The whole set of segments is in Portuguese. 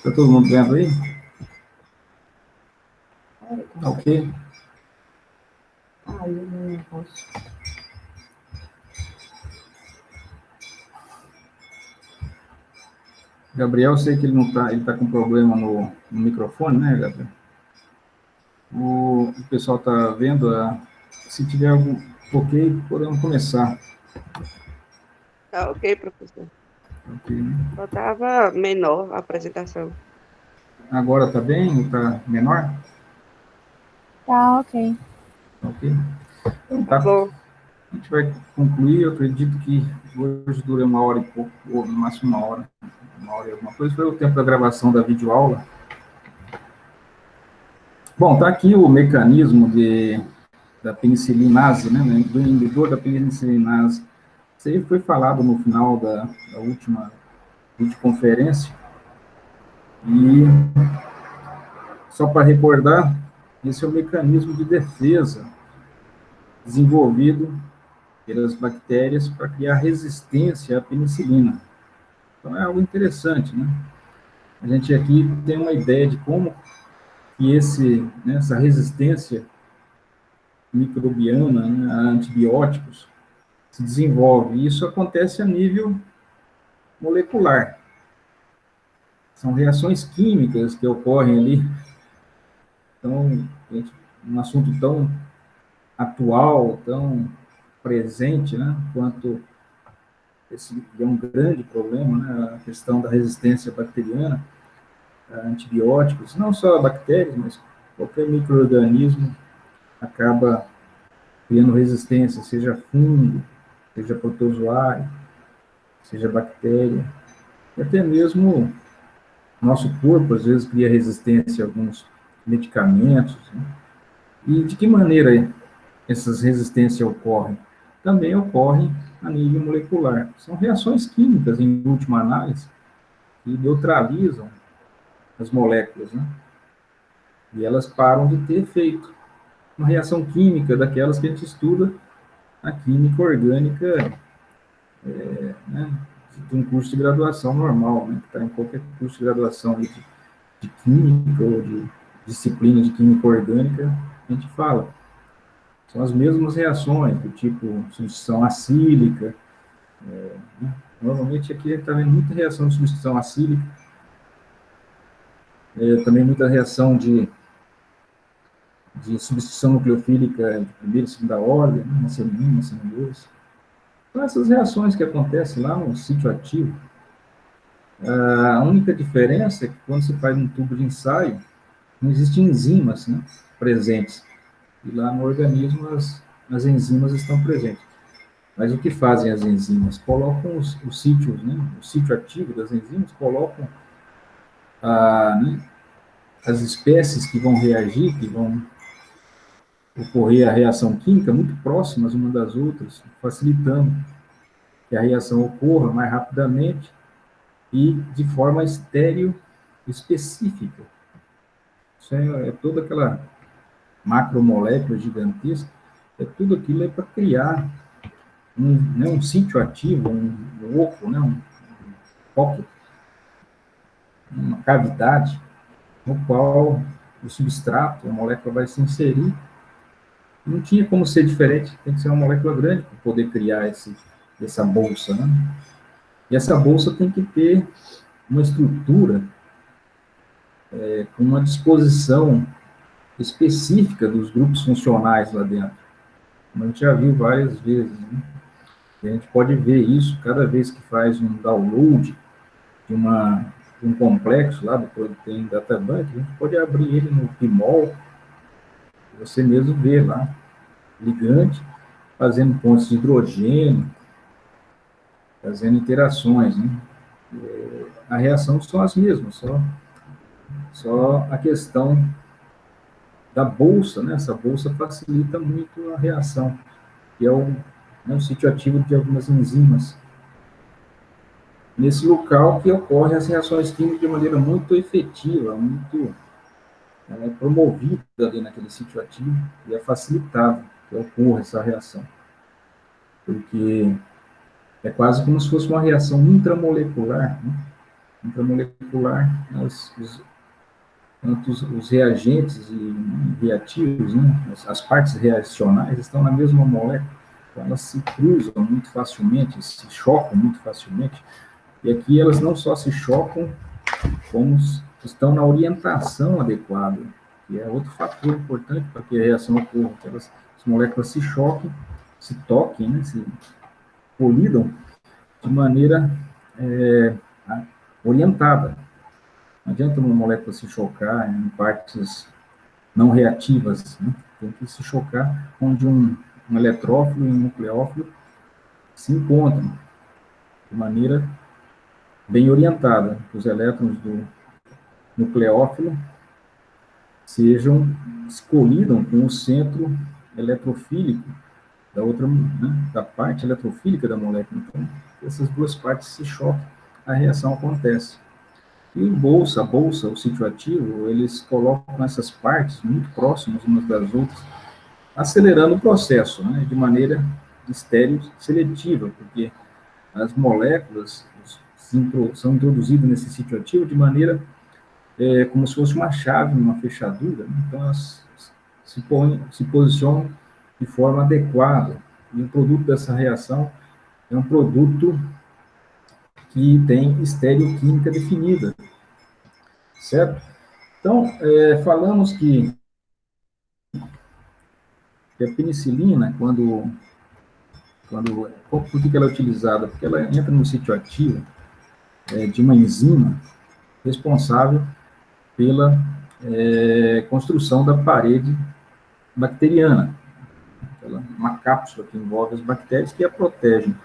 Está todo mundo vendo aí? Tá ok? Eu não posso. Gabriel, eu sei que ele não tá, ele tá com problema no microfone, né, Gabriel? O pessoal tá vendo, se tiver algum ok, podemos começar. Tá ok, professor. Ok. Só tava menor a apresentação. Agora tá bem ou tá menor? Tá, ok. Ok. Então Tá tá. bom. A gente vai concluir, eu acredito que hoje dura 1 hora e pouco, ou no máximo 1 hora. 1 hora e alguma coisa. Foi o tempo da gravação da videoaula. Bom, tá aqui o mecanismo da penicilinase, né, do inibidor da penicilinase. Isso aí foi falado no final da última videoconferência. E, só para recordar, esse é o mecanismo de defesa desenvolvido pelas bactérias para criar resistência à penicilina. Então, é algo interessante, né? A gente aqui tem uma ideia de como que essa resistência microbiana, né, a antibióticos se desenvolve. E isso acontece a nível molecular. São reações químicas que ocorrem ali. Então, um assunto tão atual, tão presente, né, quanto esse é um grande problema, né, a questão da resistência bacteriana a antibióticos, não só bactérias, mas qualquer micro-organismo acaba criando resistência, seja fungo, seja protozoário, seja bactéria, e até mesmo nosso corpo, às vezes, cria resistência a alguns medicamentos. Né? E de que maneira essas resistências ocorrem? Também ocorrem a nível molecular. São reações químicas, em última análise, que neutralizam as moléculas, né? E elas param de ter efeito. Uma reação química daquelas que a gente estuda na química orgânica, né, de um curso de graduação normal, né, que está em qualquer curso de graduação de química ou de disciplina de química orgânica, a gente fala. São as mesmas reações, do tipo substituição acílica. Né? Normalmente aqui a gente está vendo muita reação de substituição acílica, também muita reação de substituição nucleofílica de primeira e segunda ordem, né? CN1, CN2. Então, essas reações que acontecem lá no sítio ativo, a única diferença é que quando se faz um tubo de ensaio, não existem enzimas, né, presentes. E lá no organismo as enzimas estão presentes. Mas o que fazem as enzimas? Colocam os sítios, né, o sítio ativo das enzimas, colocam né, as espécies que vão reagir, que vão ocorrer a reação química muito próximas umas das outras, facilitando que a reação ocorra mais rapidamente e de forma estéreo específica. Isso é toda aquela macromolécula gigantesca, tudo aquilo para criar um sítio ativo, um oco, né, um pocket, uma cavidade, no qual o substrato, a molécula vai se inserir. Não tinha como ser diferente, tem que ser uma molécula grande para poder criar essa bolsa, né? E essa bolsa tem que ter uma estrutura com uma disposição específica dos grupos funcionais lá dentro. Como a gente já viu várias vezes, né? E a gente pode ver isso cada vez que faz um download de um complexo lá do Protein Data Bank, a gente pode abrir ele no PMOL, você mesmo vê lá, ligante, fazendo pontos de hidrogênio, fazendo interações, né? A reação são as mesmas, só a questão da bolsa, né? Essa bolsa facilita muito a reação, que é o sítio ativo de algumas enzimas. Nesse local que ocorrem as reações químicas de maneira muito efetiva, muito promovida ali naquele sítio ativo, e é facilitado que ocorra essa reação. Porque é quase como se fosse uma reação intramolecular, né? intramolecular, tanto os reagentes e reativos, né, as partes reacionais estão na mesma molécula, então elas se cruzam muito facilmente, se chocam muito facilmente, e aqui elas não só se chocam, como estão na orientação adequada, que é outro fator importante para que a reação ocorra, que as moléculas se choquem, se toquem, né, se colidam de maneira orientada. Não adianta uma molécula se chocar em partes não reativas, né? Tem que se chocar onde um eletrófilo e um nucleófilo se encontram de maneira bem orientada. Os elétrons do nucleófilo se colidam com o centro eletrofílico da outra, né, da parte eletrofílica da molécula. Então, essas duas partes se chocam, a reação acontece. E a bolsa, o sítio ativo, eles colocam essas partes muito próximas umas das outras, acelerando o processo, né, de maneira estéril seletiva, porque as moléculas são introduzidas nesse sítio ativo de maneira como se fosse uma chave numa fechadura, né? Então elas se posicionam de forma adequada, e o produto dessa reação é um produto que tem estereoquímica definida, certo? Então, falamos que a penicilina, por que ela é utilizada? Porque ela entra no sítio ativo de uma enzima responsável pela construção da parede bacteriana, uma cápsula que envolve as bactérias que a protegem.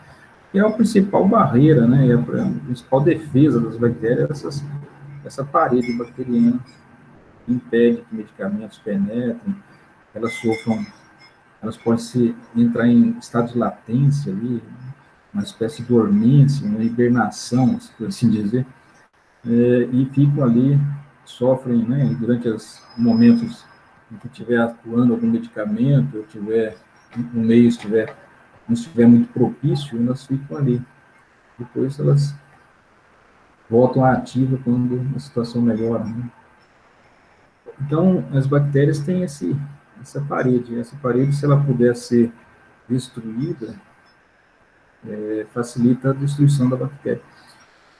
E é a principal barreira, né, é a principal defesa das bactérias, essa parede bacteriana que impede que medicamentos penetrem, elas podem entrar em estado de latência ali, uma espécie de dormência, uma hibernação, por assim dizer, e ficam ali, sofrem, né, durante os momentos em que estiver atuando algum medicamento, ou o meio não estiver muito propício, elas ficam ali. Depois elas voltam à ativa quando a situação melhora, né? Então, as bactérias têm essa parede, se ela puder ser destruída, facilita a destruição da bactéria.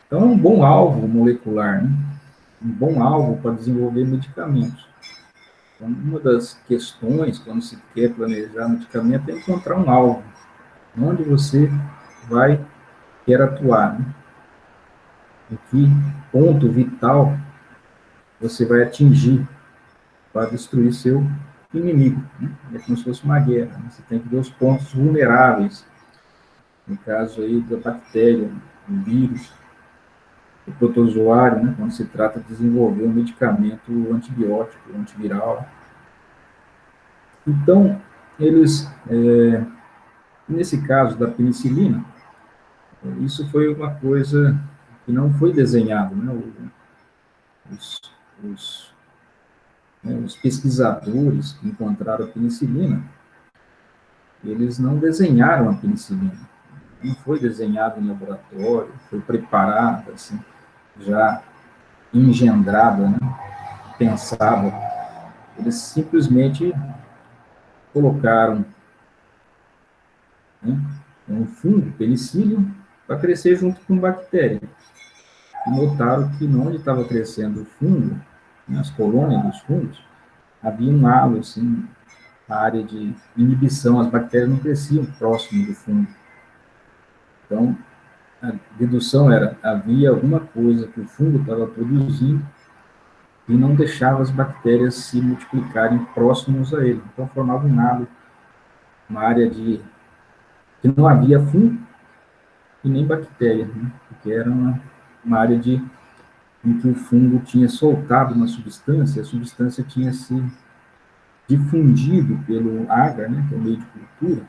Então, é um bom alvo molecular, né? Um bom alvo para desenvolver medicamentos. Então, uma das questões, quando se quer planejar medicamento, é encontrar um alvo, onde você quer atuar, né? Em que ponto vital você vai atingir para destruir seu inimigo, né? É como se fosse uma guerra, né? Você tem que ver os pontos vulneráveis, no caso aí da bactéria, do vírus, do protozoário, né? Quando se trata de desenvolver um medicamento antibiótico, antiviral. Então, nesse caso da penicilina, isso foi uma coisa que não foi desenhado, né? Os pesquisadores que encontraram a penicilina, eles não desenharam a penicilina. Não foi desenhado em laboratório, foi preparada, assim, já engendrada, né? Pensada. Eles simplesmente colocaram, né, um fungo, penicillium, para crescer junto com bactéria. E notaram que onde estava crescendo o fungo, nas colônias dos fungos, havia um halo, assim, a área de inibição, as bactérias não cresciam próximo do fungo. Então, a dedução havia alguma coisa que o fungo estava produzindo e não deixava as bactérias se multiplicarem próximos a ele. Então, formava um halo, uma área que não havia fungo e nem bactéria, né? Porque era uma área em que o fungo tinha soltado uma substância, a substância tinha se difundido pelo agar, né, que é o meio de cultura,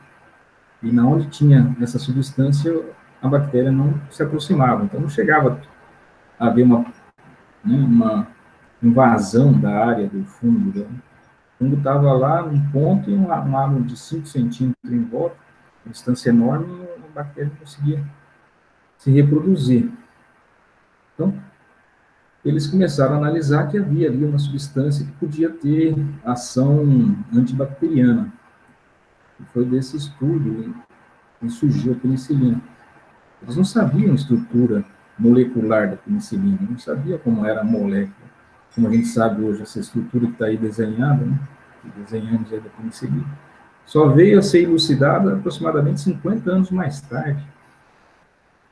e na onde tinha essa substância, a bactéria não se aproximava, então não chegava a haver uma invasão da área do fungo, né? O fungo estava lá num ponto e um halo de 5 centímetros em volta, uma distância enorme, e a bactéria não conseguia se reproduzir. Então, eles começaram a analisar que havia ali uma substância que podia ter ação antibacteriana. E foi desse estudo que surgiu a penicilina. Eles não sabiam a estrutura molecular da penicilina, não sabiam como era a molécula. Como a gente sabe hoje, essa estrutura que está aí desenhada, né? Que desenhamos aí da penicilina, só veio a ser elucidada aproximadamente 50 anos mais tarde.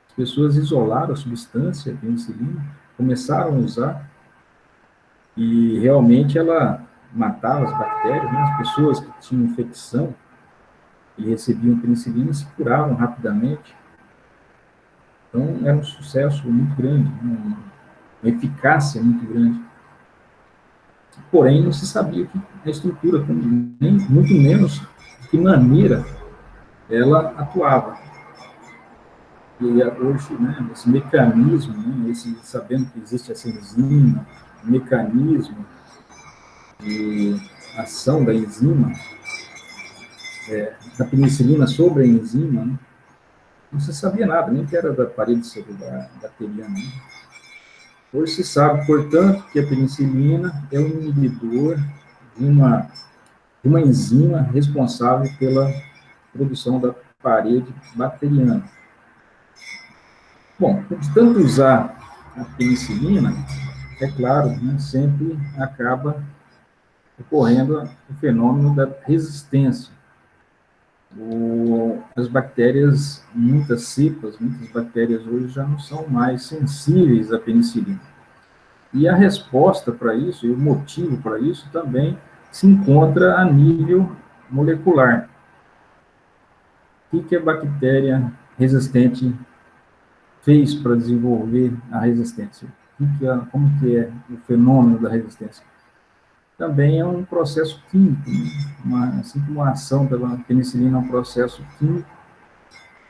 As pessoas isolaram a substância, a penicilina, começaram a usar, e realmente ela matava as bactérias, né? As pessoas que tinham infecção e recebiam penicilina se curavam rapidamente. Então, era um sucesso muito grande, uma eficácia muito grande. Porém, não se sabia que a estrutura, nem, muito menos de que maneira ela atuava. E hoje, né, esse mecanismo, né, sabendo que existe essa enzima, o mecanismo de ação da enzima, da penicilina sobre a enzima, né, não se sabia nada, nem que era da parede celular bacteriana. Né? Hoje se sabe, portanto, que a penicilina é um inibidor de uma enzima responsável pela produção da parede bacteriana. Bom, de tanto usar a penicilina, é claro, né, sempre acaba ocorrendo o fenômeno da resistência. As bactérias, muitas bactérias hoje já não são mais sensíveis à penicilina. E a resposta para isso, e o motivo para isso também se encontra a nível molecular. O que a bactéria resistente fez para desenvolver a resistência? Como que é o fenômeno da resistência? Também é um processo químico, né? Assim como a ação da penicilina é um processo químico,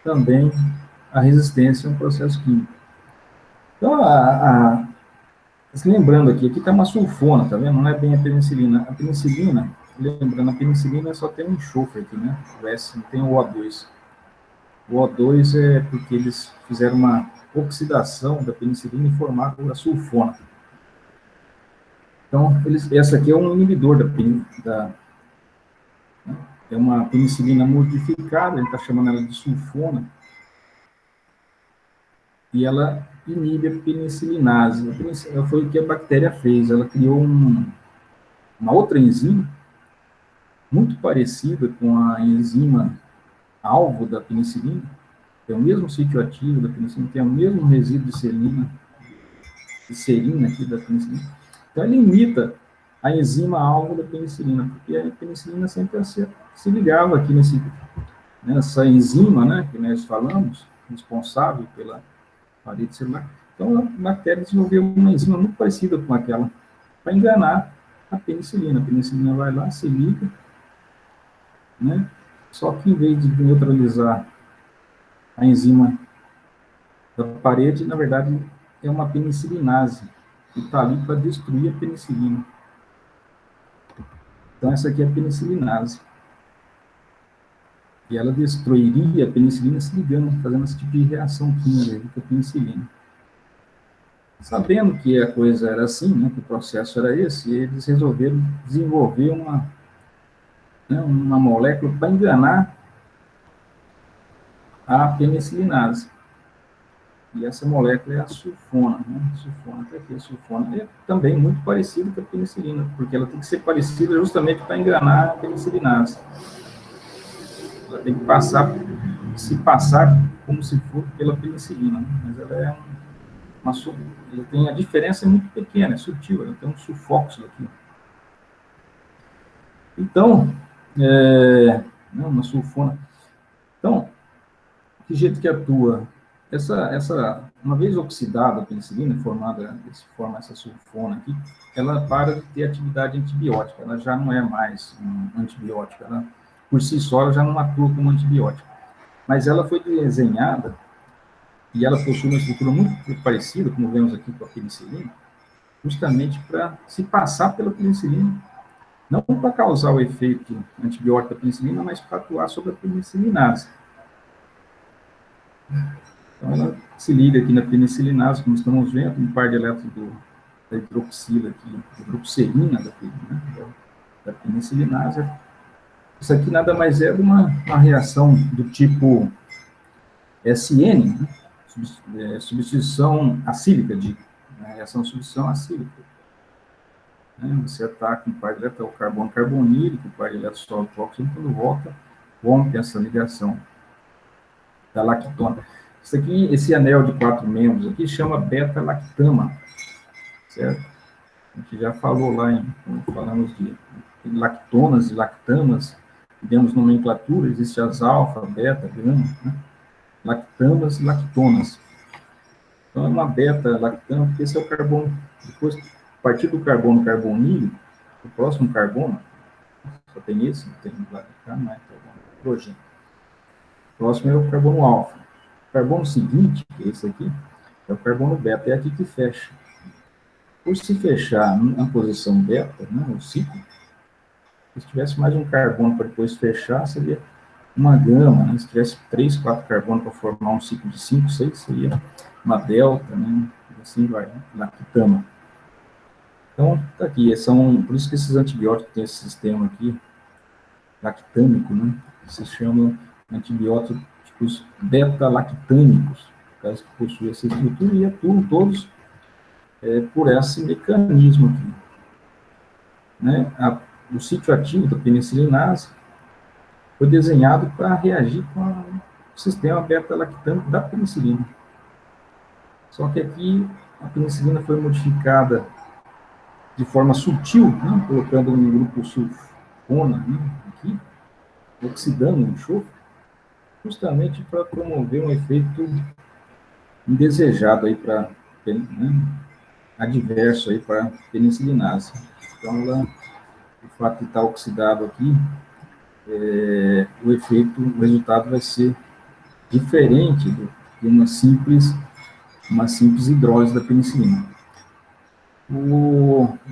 também a resistência é um processo químico. Então, lembrando aqui está uma sulfona, tá vendo? Não é bem a penicilina. A penicilina, lembrando, a penicilina só tem um enxofre aqui, né? O S não tem o O2. O O2 é porque eles fizeram uma oxidação da penicilina e formaram a sulfona. Então, essa aqui é um inibidor é uma penicilina modificada, ele está chamando ela de sulfona, e ela inibe a penicilinase. Foi o que a bactéria fez, ela criou uma outra enzima, muito parecida com a enzima alvo da penicilina, tem o mesmo sítio ativo da penicilina, tem o mesmo resíduo de serina aqui da penicilina. Então, ele imita a enzima alvo da penicilina, porque a penicilina sempre se ligava aqui nessa enzima, né, que nós falamos, responsável pela parede celular. Então, a bactéria desenvolveu uma enzima muito parecida com aquela, para enganar a penicilina. A penicilina vai lá, se liga, né, só que em vez de neutralizar a enzima da parede, na verdade, é uma penicilinase, que está ali para destruir a penicilina. Então, essa aqui é a penicilinase. E ela destruiria a penicilina se ligando, fazendo esse tipo de reação química com a penicilina. Sabendo que a coisa era assim, né, que o processo era esse, eles resolveram desenvolver uma molécula para enganar a penicilinase. E essa molécula é a sulfona, né? Sulfona, até aqui a sulfona. É também muito parecida com a penicilina, porque ela tem que ser parecida justamente para enganar a penicilinase. Ela tem que se passar como se for pela penicilina, né? Mas ela é ela tem a diferença é muito pequena, é sutil, ela tem um sulfóxido aqui. Então, uma sulfona. Então, que jeito que atua? Uma vez oxidada a penicilina, forma essa sulfona aqui, ela para de ter atividade antibiótica, ela já não é mais um antibiótico, ela, por si só, ela já não atua como antibiótico. Mas ela foi desenhada, e ela possui uma estrutura muito parecida, como vemos aqui com a penicilina, justamente para se passar pela penicilina, não para causar o efeito antibiótico da penicilina, mas para atuar sobre a penicilinase. Então, ela se liga aqui na penicilinase, como estamos vendo, um par de elétrons da hidroxila aqui, hidroxilina da penicilinase. Isso aqui nada mais é de uma reação do tipo SN, né? Substituição acílica, reação de substituição acílica. Né? Você ataca um par de elétrons, o carbono carbonílico, o par de elétrons sobe o oxigênio, quando volta, rompe essa ligação da lactona. Isso aqui, esse anel de 4 membros aqui, chama beta-lactama, certo? A gente já falou lá, quando falamos de lactonas e lactamas, temos nomenclatura, existe as alfa, beta, gama, né? Lactamas e lactonas. Então, é uma beta-lactama, porque esse é o carbono, depois, a partir do carbono carbonílico, o próximo carbono, só tem esse, não tem lá de cá, não é carbono, hidrogênio. O próximo é o carbono alfa. O carbono seguinte, que é esse aqui, é o carbono beta, é aqui que fecha. Por se fechar na posição beta, né, o ciclo, se tivesse mais um carbono para depois fechar, seria uma gama, né? Se tivesse 3, 4 carbonos para formar um ciclo de 5, 6, seria uma delta, né? E assim vai, né? Lactama. Então, tá aqui, por isso que esses antibióticos têm esse sistema aqui, lactâmico, né? Se chamam antibióticos beta-lactâmicos, por causa que possuem essa estrutura e atuam todos por esse mecanismo aqui. Né? O sítio ativo da penicilinase foi desenhado para reagir com o sistema beta-lactâmico da penicilina. Só que aqui a penicilina foi modificada de forma sutil, né? Colocando um grupo sulfona, né? Aqui, oxidando o enxofre, justamente para promover um efeito indesejado aí para, né? Adverso aí para a penicilinase. Então, o fato de estar oxidado aqui, o resultado vai ser diferente de uma simples hidrólise da penicilina.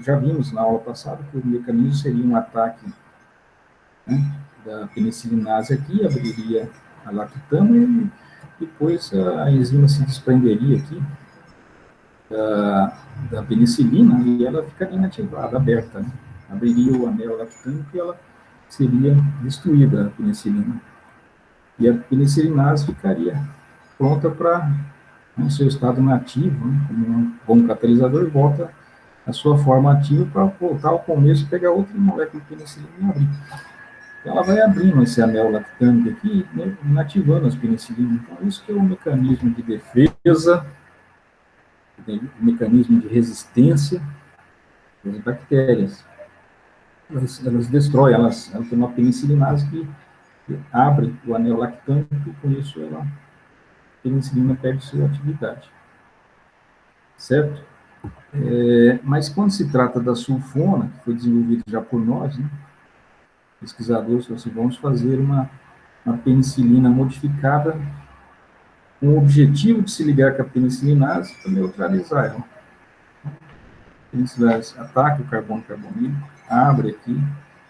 Já vimos na aula passada que o mecanismo seria um ataque, né, da penicilinase aqui, abriria a lactama e depois a enzima se desprenderia aqui da penicilina e ela ficaria inativada, aberta, né? Abriria o anel lactâmico e ela seria destruída, a penicilina. E a penicilinase ficaria pronta para, no seu estado nativo, né, como um bom catalisador, e volta à sua forma ativa para voltar ao começo e pegar outra molécula de penicilina e abrir. Então, ela vai abrindo esse anel lactâmico aqui, né, inativando as penicilinas. Então, isso que é o mecanismo de defesa, o mecanismo de resistência das bactérias. Elas destroem, elas têm uma penicilinase que abre o anel lactâmico e com isso a penicilina perde sua atividade. Certo? Mas quando se trata da sulfona, que foi desenvolvida já por nós, né, pesquisadores, assim, vamos fazer uma penicilina modificada com o objetivo de se ligar com a penicilinase para neutralizar ela. A penicilinase ataca o carbono carbonílico, abre aqui,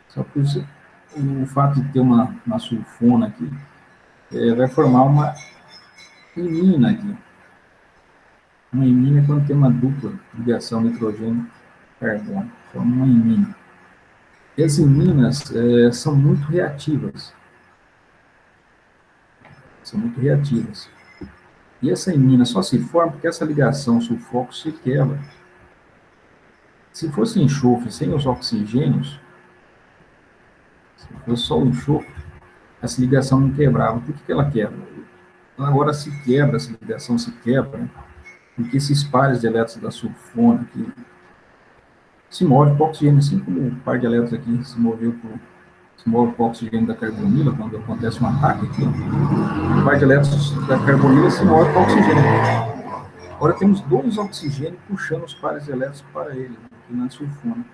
só que o fato de ter uma sulfona aqui vai formar uma imina aqui. Uma imina é quando tem uma dupla ligação nitrogênio-carbono, forma uma imina. E as iminas são muito reativas. E essa imina só se forma porque essa ligação sulfoxo se quebra. Se fosse enxofre sem os oxigênios, se fosse só o enxofre, essa ligação não quebrava. Por que ela quebra? Agora se quebra, essa ligação se quebra, né? Porque esses pares de elétrons da sulfona aqui se movem para o oxigênio, assim como o par de elétrons aqui se move para o oxigênio da carbonila, quando acontece um ataque aqui. O par de elétrons da carbonila se move para o oxigênio. Agora temos 2 oxigênios puxando os pares de elétrons para ele, aqui na sulfona.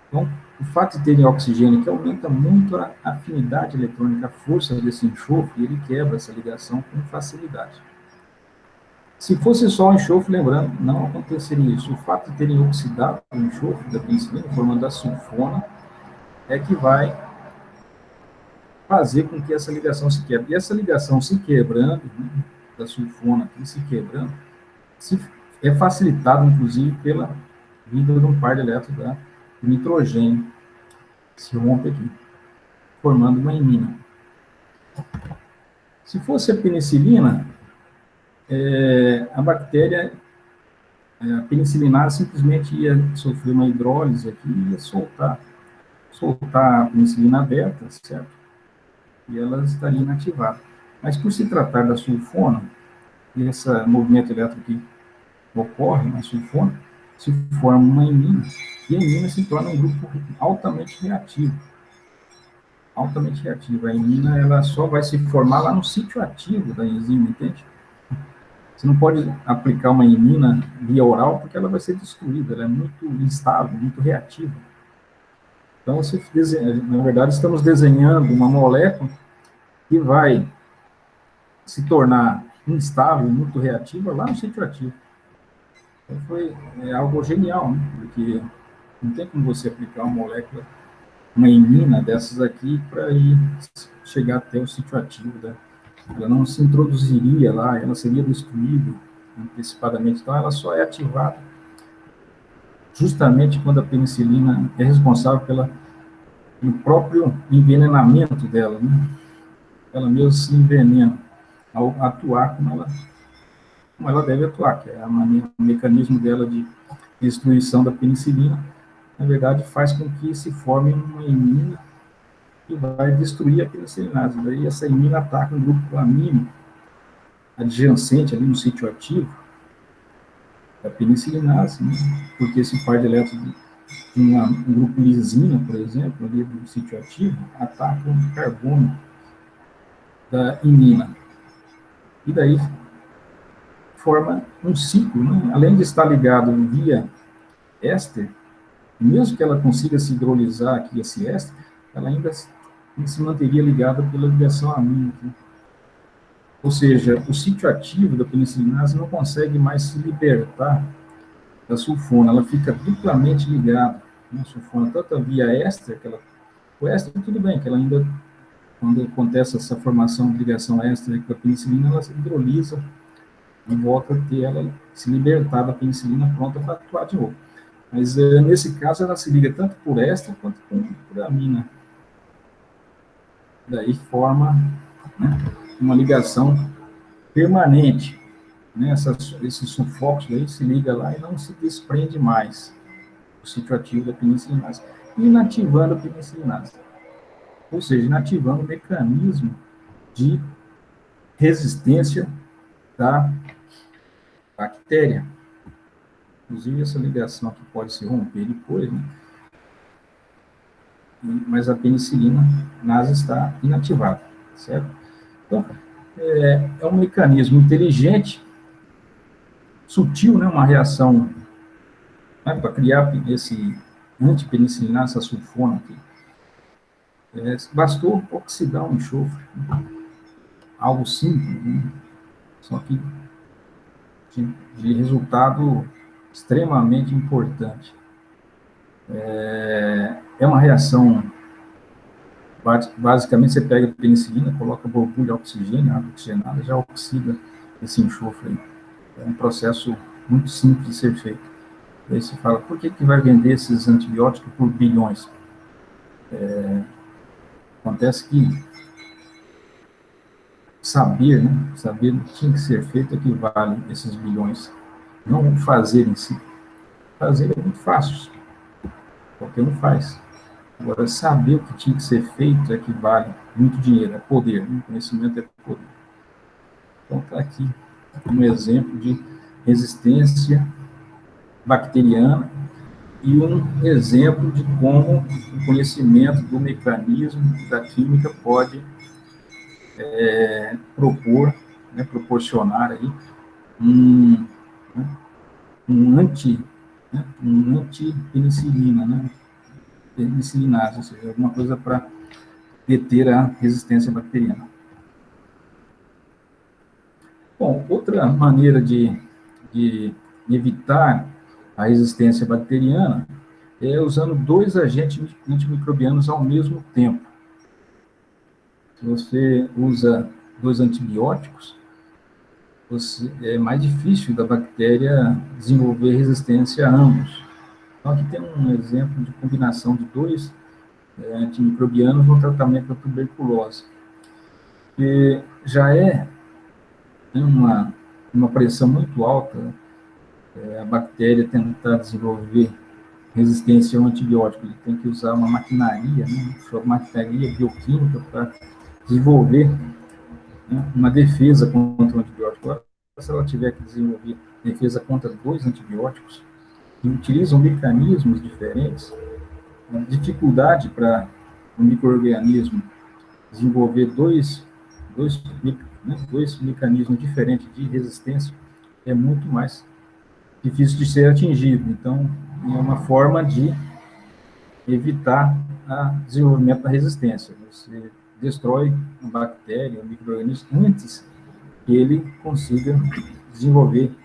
Então, o fato de terem oxigênio que aumenta muito a afinidade eletrônica, a força desse enxofre, ele quebra essa ligação com facilidade. Se fosse só o enxofre, lembrando, não aconteceria isso. O fato de terem oxidado o enxofre da penicilina, formando a sulfona, é que vai fazer com que essa ligação se quebre. E essa ligação se quebrando, né, da sulfona aqui se quebrando, é facilitado, inclusive, vinda de um par de elétrons do nitrogênio, se rompe aqui, formando uma imina. Se fosse a penicilina, a bactéria, a penicilinase simplesmente ia sofrer uma hidrólise aqui e ia soltar a penicilina aberta, certo? E ela estaria inativada. Mas por se tratar da sulfona, e esse movimento elétrico que ocorre na sulfona, se forma uma imina, e a imina se torna um grupo altamente reativo. Altamente reativo. A imina, ela só vai se formar lá no sítio ativo da enzima, entende? Você não pode aplicar uma imina via oral, porque ela vai ser destruída, ela é muito instável, muito reativa. Então, na verdade, estamos desenhando uma molécula que vai se tornar instável, muito reativa, lá no sítio ativo. Então, foi algo genial, né? Porque não tem como você aplicar uma molécula, uma imina dessas aqui, para ir chegar até o sítio ativo, né? Ela não se introduziria lá, ela seria destruída antecipadamente. Então, ela só é ativada justamente quando a penicilina é responsável pelo próprio envenenamento dela, né? Ela mesmo se envenena ao atuar como ela deve atuar, que é o mecanismo dela de destruição da penicilina, na verdade, faz com que se forme uma imina que vai destruir a penicilinase. Daí essa imina ataca um grupo amínico adjacente ali no sítio ativo da penicilinase, né? Porque esse par de elétrons de um grupo lisina, por exemplo, ali do sítio ativo, ataca um carbono da imina. E daí forma um ciclo, né? Além de estar ligado via éster, mesmo que ela consiga se hidrolisar aqui esse éster, ela ainda se manteria ligada pela ligação amínica. Né? Ou seja, o sítio ativo da penicilinase não consegue mais se libertar da sulfona, ela fica duplamente ligada, né? A sulfona, tanto via éster, o éster tudo bem, que ela ainda, quando acontece essa formação de ligação éster com a penicilina, ela se hidrolisa e volta a ter ela se libertar da penicilina pronta para atuar de novo. Mas nesse caso ela se liga tanto por éster quanto por amina. Daí forma, né, uma ligação permanente. Né, esses sulfóxidos aí se liga lá e não se desprende mais o sítio ativo da penicilinase, inativando a penicilinase. Ou seja, inativando o mecanismo de resistência da bactéria. Inclusive, essa ligação aqui pode se romper depois, né? Mas a penicilinase está inativada, certo? Então, é um mecanismo inteligente, sutil, né? Uma reação, né? Para criar esse antipenicilinase, essa sulfona aqui. Bastou oxidar um enxofre, né? Algo simples, né? Só que de resultado extremamente importante. É uma reação, basicamente você pega a penicilina, coloca borbulha de oxigênio, água oxigenada, já oxida esse enxofre aí. É um processo muito simples de ser feito. Aí você fala, por que vai vender esses antibióticos por bilhões? Acontece que saber o que tinha que ser feito equivale a esses bilhões. Não fazer em si. Fazer é muito fácil. Qualquer um faz. Agora, saber o que tinha que ser feito equivale muito dinheiro, é poder. Né? Conhecimento é poder. Então, está aqui um exemplo de resistência bacteriana e um exemplo de como o conhecimento do mecanismo da química pode proporcionar aí um antipenicilina, né? Penicilinase, ou seja, alguma coisa para deter a resistência bacteriana. Bom, outra maneira de evitar a resistência bacteriana é usando 2 agentes antimicrobianos ao mesmo tempo. Se você usa 2 antibióticos, é mais difícil da bactéria desenvolver resistência a ambos. Então, aqui tem um exemplo de combinação de dois antimicrobianos no tratamento da tuberculose, que já tem uma pressão muito alta, a bactéria tentar desenvolver resistência ao antibiótico, ele tem que usar uma maquinaria, né, uma maquinaria bioquímica para desenvolver, né, uma defesa contra o antibiótico. Agora, se ela tiver que desenvolver defesa contra dois antibióticos, que utilizam mecanismos diferentes, a dificuldade para o micro-organismo desenvolver dois mecanismos diferentes de resistência é muito mais difícil de ser atingido. Então, é uma forma de evitar o desenvolvimento da resistência. Você destrói a bactéria, o micro-organismo, antes que ele consiga desenvolver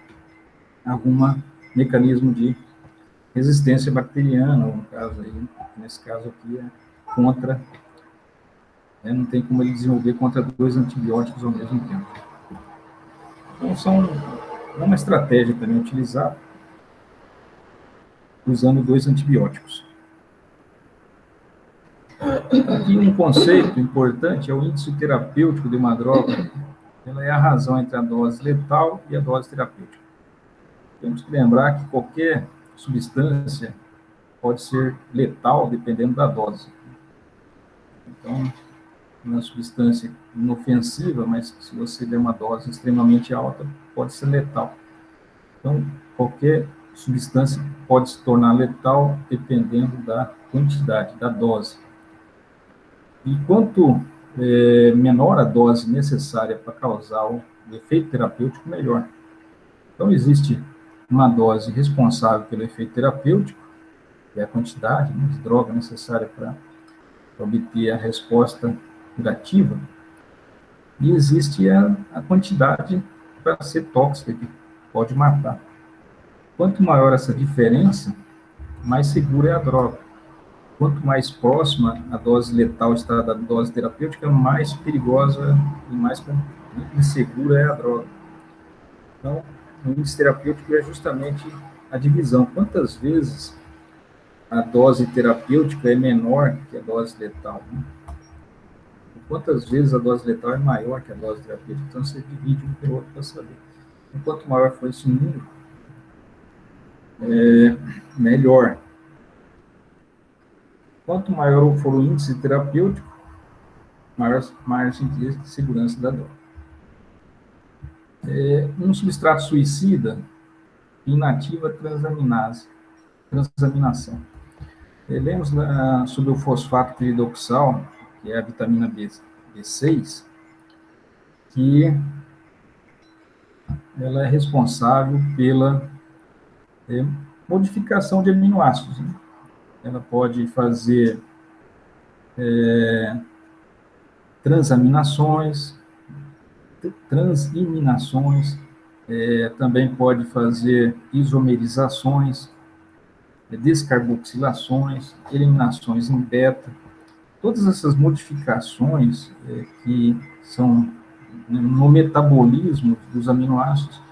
algum mecanismo de resistência bacteriana, ou no caso aí, nesse caso aqui, contra, não tem como ele desenvolver contra dois antibióticos ao mesmo tempo. Então, é uma estratégia também utilizada usando dois antibióticos. Aqui um conceito importante é o índice terapêutico de uma droga. Ela é a razão entre a dose letal e a dose terapêutica. Temos que lembrar que qualquer substância pode ser letal dependendo da dose. Então, uma substância inofensiva, mas se você der uma dose extremamente alta, pode ser letal. Então, qualquer substância pode se tornar letal dependendo da quantidade, da dose. E quanto menor a dose necessária para causar o efeito terapêutico, melhor. Então, existe uma dose responsável pelo efeito terapêutico, que é a quantidade, né, de droga necessária para obter a resposta curativa, e existe a quantidade para ser tóxica, que pode matar. Quanto maior essa diferença, mais segura é a droga. Quanto mais próxima a dose letal está da dose terapêutica, mais perigosa e mais insegura é a droga. Então, o índice terapêutico é justamente a divisão. Quantas vezes a dose terapêutica é menor que a dose letal, né? Quantas vezes a dose letal é maior que a dose terapêutica? Então, você divide um pelo outro para saber. E quanto maior for esse número, melhor. Quanto maior for o índice terapêutico, maior a segurança da droga. Um substrato suicida inativa transaminação. Lemos sobre o fosfato piridoxal, que é a vitamina B6, que ela é responsável pela modificação de aminoácidos, né? Ela pode fazer transaminações, transaminações, também pode fazer isomerizações, descarboxilações, eliminações em beta. Todas essas modificações que são no metabolismo dos aminoácidos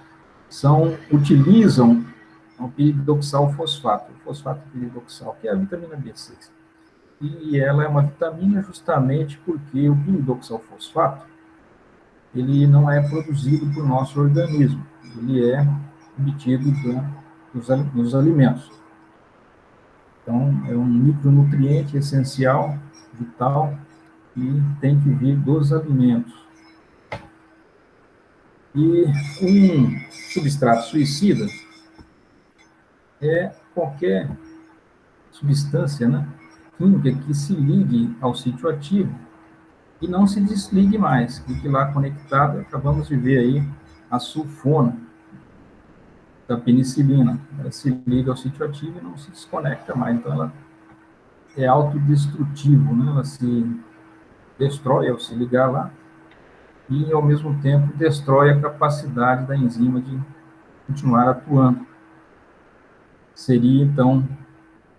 utilizam o piridoxal fosfato, o fosfato piridoxal, que é a vitamina B6. E ela é uma vitamina justamente porque o piridoxal fosfato ele não é produzido por nosso organismo, ele é obtido dos alimentos. Então, é um micronutriente essencial, vital, e tem que vir dos alimentos. E um substrato suicida é qualquer substância, né, química que se ligue ao sítio ativo e não se desligue mais, fique lá conectada. Acabamos de ver aí a sulfona da penicilina, ela se liga ao sítio ativo e não se desconecta mais, então ela é autodestrutivo, né? Ela se destrói ao se ligar lá e, ao mesmo tempo, destrói a capacidade da enzima de continuar atuando. Seria, então,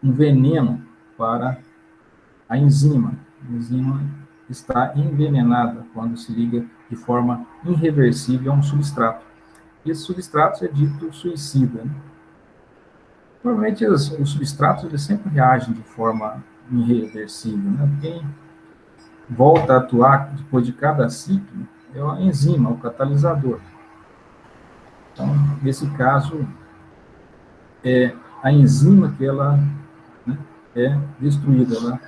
um veneno para a enzima. A enzima está envenenada quando se liga de forma irreversível a um substrato. Esse substrato é dito suicida, né? Normalmente, os substratos eles sempre reagem de forma irreversível, né? Quem volta a atuar depois de cada ciclo é a enzima, o catalisador. Então, nesse caso, é a enzima que ela, né, é destruída. Ela,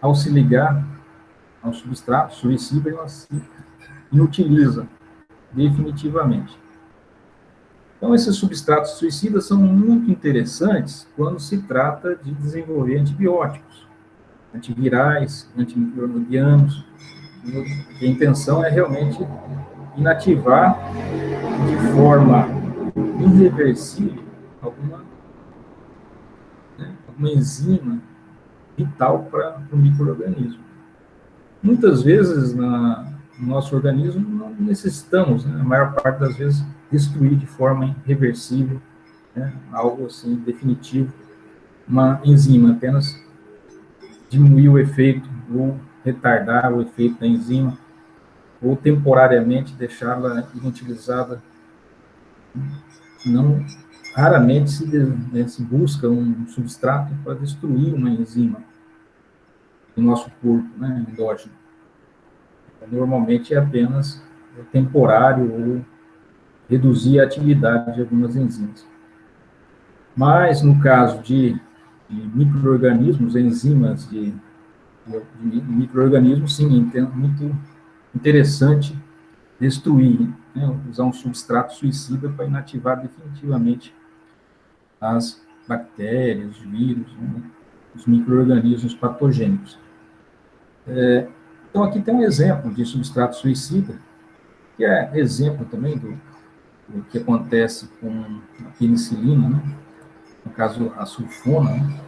ao se ligar ao substrato suicida, ela se inutiliza definitivamente. Então, esses substratos suicidas são muito interessantes quando se trata de desenvolver antibióticos, antivirais, antimicrobianos. A intenção é realmente inativar de forma irreversível alguma enzima vital para o micro-organismo. Muitas vezes, no nosso organismo, não necessitamos, né, a maior parte das vezes, destruir de forma irreversível, né, algo assim definitivo, uma enzima, apenas diminuir o efeito ou retardar o efeito da enzima, ou temporariamente deixá-la inutilizada. Não, raramente se busca um substrato para destruir uma enzima do nosso corpo, né, endógeno. Normalmente é apenas temporário ou reduzir a atividade de algumas enzimas. Mas, no caso de micro-organismos, enzimas de micro-organismos, sim, é muito interessante destruir, né, usar um substrato suicida para inativar definitivamente as bactérias, os vírus, né, os micro-organismos patogênicos. Então, aqui tem um exemplo de substrato suicida, que é exemplo também do que acontece com a penicilina, né? No caso, a sulfona, né?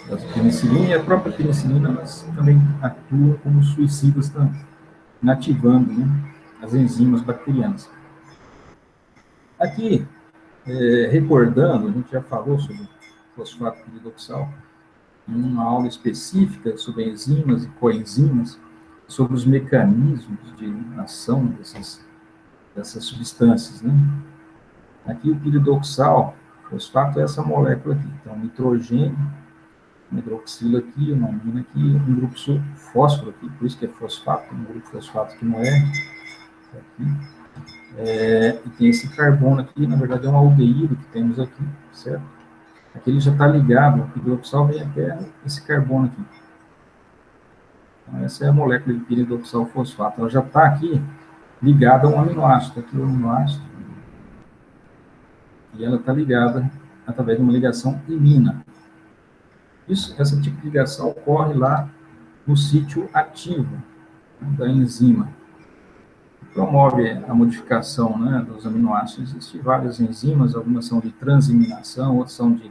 Da penicilina, e a própria penicilina, mas também atua como suicidas, também, inativando, né, as enzimas bacterianas. Aqui, recordando, a gente já falou sobre fosfato piridoxal, em uma aula específica sobre enzimas e coenzimas, sobre os mecanismos de ação dessas substâncias, né? Aqui o piridoxal, fosfato é essa molécula aqui. Então, nitrogênio, uma hidroxila aqui, uma amina aqui, um grupo fósforo aqui, por isso que é fosfato, um grupo fosfato que não é aqui. E tem esse carbono aqui, na verdade é um aldeído que temos aqui, certo? Aqui ele já está ligado, o piridoxal vem até esse carbono aqui. Então, essa é a molécula de piridoxal fosfato. Ela já está aqui ligada a um aminoácido. Aqui o aminoácido. E ela está ligada através de uma ligação imina. Essa tipo de ligação ocorre lá no sítio ativo, né, da enzima. Promove a modificação, né, dos aminoácidos. Existem várias enzimas, algumas são de transaminação, outras são de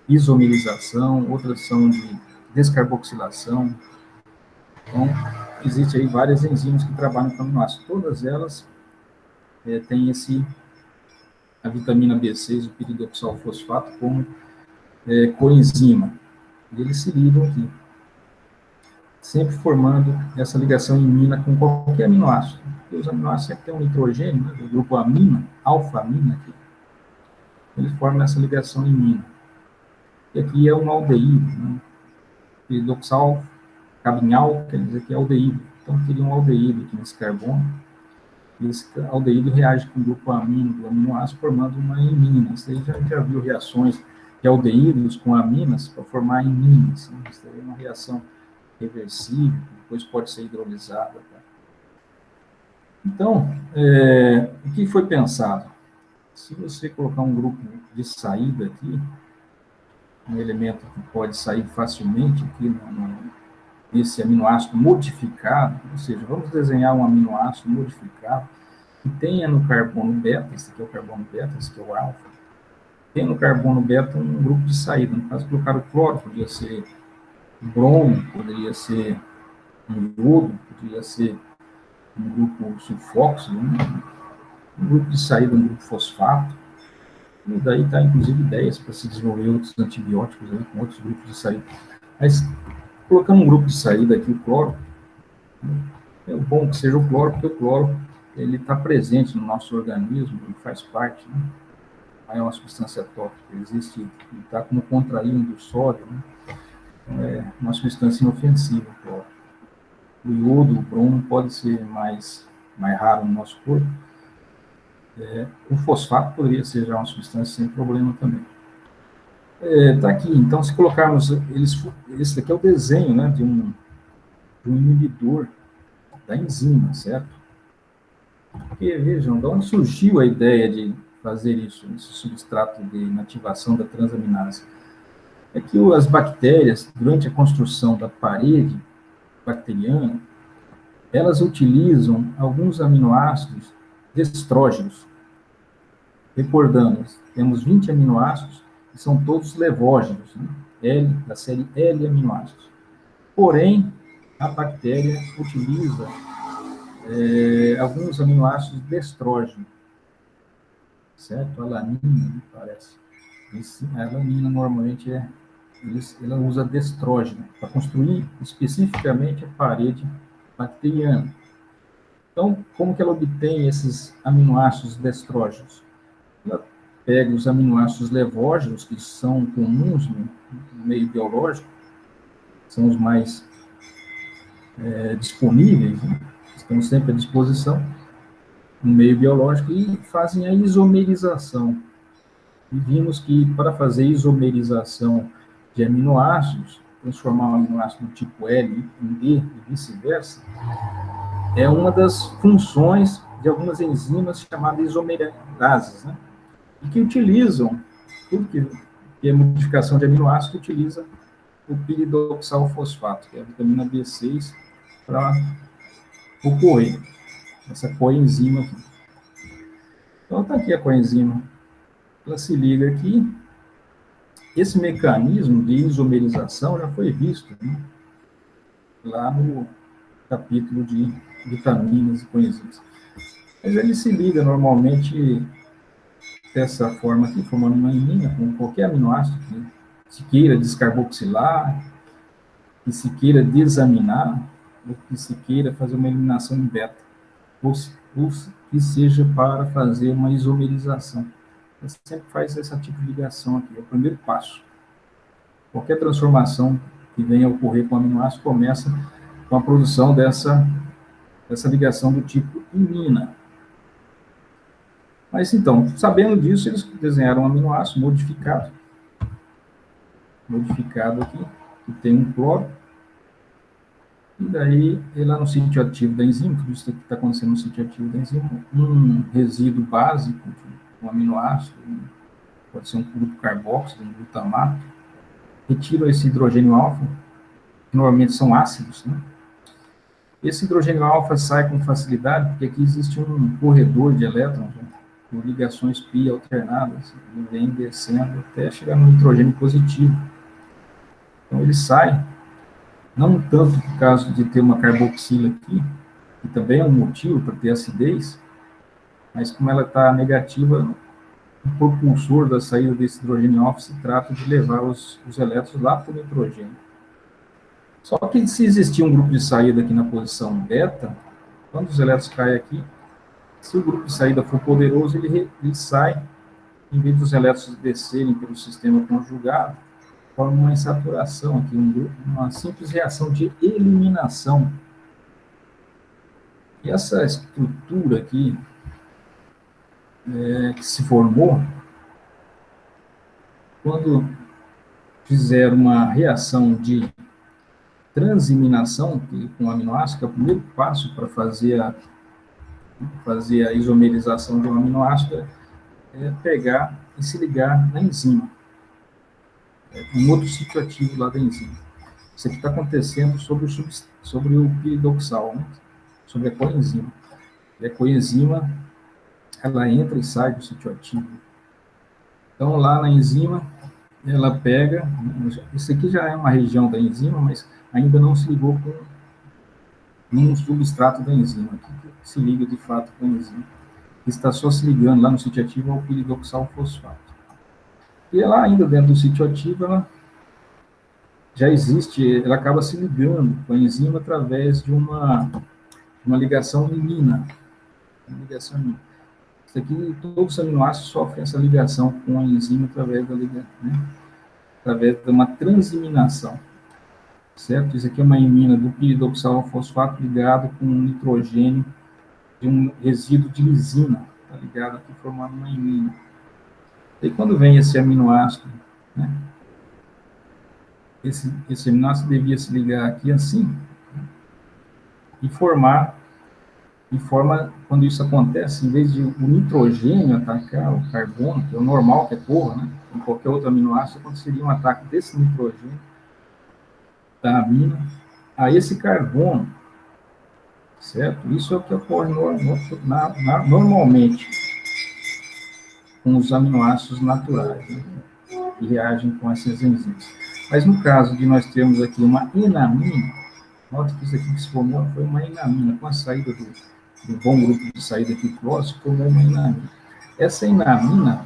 isomerização, outras são de descarboxilação. Então, existem aí várias enzimas que trabalham com aminoácidos. Todas elas têm a vitamina B6, o piridoxal fosfato, como coenzima. E eles se ligam aqui, sempre formando essa ligação imina com qualquer aminoácido. Porque os aminoácidos sempre têm um nitrogênio, né, do grupo amina, alfa-amina aqui. Eles formam essa ligação imina. E aqui é um aldeído, né? Piridoxal acaba em al, quer dizer que é aldeído. Então, teria um aldeído aqui nesse carbono. E esse aldeído reage com o grupo amino do aminoácido, formando uma imina. Isso aí já viu reações de aldeídos com aminas para formar iminas. Né? Isso aí é uma reação reversível, depois pode ser hidrolisada. Tá? Então, o que foi pensado? Se você colocar um grupo de saída aqui, um elemento que pode sair facilmente aqui nesse aminoácido modificado, ou seja, vamos desenhar um aminoácido modificado que tenha no carbono beta, esse aqui é o carbono beta, esse aqui é o alfa, tem no carbono beta um grupo de saída. No caso, colocar o cloro, podia ser bromo, poderia ser um iodo, poderia ser um grupo sulfóxido, um grupo de saída, um grupo fosfato. E daí está, inclusive, ideias para se desenvolver outros antibióticos aí, com outros grupos de saída. Mas, colocando um grupo de saída aqui, o cloro, é bom que seja o cloro, porque o cloro ele está presente no nosso organismo, ele faz parte, né? é uma substância tóxica, existe, está como contraíno do sódio, né? Então, é uma substância inofensiva, o cloro. O iodo, o bromo, pode ser mais raro no nosso corpo. O fosfato poderia ser já uma substância sem problema também. Tá aqui, então, se colocarmos, esse aqui é o desenho, né, de um inibidor da enzima, certo? Porque, vejam, de onde surgiu a ideia de fazer isso, esse substrato de inativação da transaminase? É que as bactérias, durante a construção da parede bacteriana, elas utilizam alguns aminoácidos destrógenos. Recordando, temos 20 aminoácidos, que são todos levógenos, né? Da série L aminoácidos. Porém, a bactéria utiliza alguns aminoácidos destrógenos, certo? Alanina, me parece. A alanina, normalmente, ela usa destrógeno para construir especificamente a parede bacteriana. Então, como que ela obtém esses aminoácidos destrógenos? Ela pega os aminoácidos levógenos, que são comuns no meio biológico, são os mais disponíveis, né? Estão sempre à disposição no meio biológico, e fazem a isomerização. E vimos que para fazer isomerização de aminoácidos, transformar um aminoácido do tipo L em D e vice-versa, é uma das funções de algumas enzimas chamadas isomerases, né? E que utilizam, tudo que é modificação de aminoácido, utiliza o piridoxalfosfato, que é a vitamina B6, para ocorrer essa coenzima aqui. Então, está aqui a coenzima. Ela se liga aqui. Esse mecanismo de isomerização já foi visto, né, lá no capítulo de vitaminas e coenzimas. Mas ele se liga normalmente dessa forma aqui, formando uma imina com qualquer aminoácido que se queira descarboxilar, que se queira desaminar, ou que se queira fazer uma eliminação em beta, ou que seja para fazer uma isomerização. Você sempre faz esse tipo de ligação aqui, é o primeiro passo. Qualquer transformação que venha a ocorrer com o aminoácido começa com a produção dessa ligação do tipo imina. Mas então, sabendo disso, eles desenharam um aminoácido modificado aqui, que tem um cloro, e daí, ele lá no sítio ativo da enzima, tudo isso que está acontecendo no sítio ativo da enzima, um resíduo básico, um aminoácido, pode ser um grupo carboxílico, um glutamato, retira esse hidrogênio alfa, que normalmente são ácidos, né? Esse hidrogênio alfa sai com facilidade, porque aqui existe um corredor de elétrons, né, com ligações pi alternadas, e vem descendo até chegar no nitrogênio positivo. Então, ele sai, não tanto por causa de ter uma carboxila aqui, que também é um motivo para ter acidez, mas como ela está negativa, o propulsor da saída desse hidrogênio alfa se trata de levar os elétrons lá para o nitrogênio. Só que se existir um grupo de saída aqui na posição beta, quando os elétrons caem aqui, se o grupo de saída for poderoso, ele sai, em vez dos elétrons descerem pelo sistema conjugado, forma uma insaturação aqui, uma simples reação de eliminação. E essa estrutura aqui, que se formou, quando fizeram uma reação de transaminação com aminoácido, que é o primeiro passo para fazer a isomerização de um aminoácido, é pegar e se ligar na enzima. Um outro sítio ativo lá da enzima. Isso aqui está acontecendo sobre o piridoxal, né? Sobre a coenzima. E a coenzima, ela entra e sai do sítio ativo. Então, lá na enzima, ela pega... Isso aqui já é uma região da enzima, mas ainda não se ligou com um substrato da enzima, que se liga de fato com a enzima. Está só se ligando lá no sítio ativo ao piridoxalfosfato. E lá ainda dentro do sítio ativo, ela já existe, ela acaba se ligando com a enzima através de uma ligação imina. Isso aqui, todos os aminoácidos sofrem essa ligação com a enzima através da ligação, né? Através de uma transaminação, certo? Isso aqui é uma imina do piridoxalfosfato ligado com um nitrogênio de um resíduo de lisina, tá ligado aqui formando uma imina. E quando vem esse aminoácido, né? Esse aminoácido devia se ligar aqui assim e formar. E forma, quando isso acontece, em vez de o nitrogênio atacar o carbono, que é o normal que ocorra, né? Em qualquer outro aminoácido, aconteceria um ataque desse nitrogênio, da amina, a esse carbono, certo? Isso é o que ocorre normalmente com os aminoácidos naturais, né? Que reagem com essas enzimas. Mas no caso de nós termos aqui uma enamina, note que isso aqui que se formou foi uma enamina, com a saída do bom grupo de saída aqui próximo, formou uma enamina. Essa enamina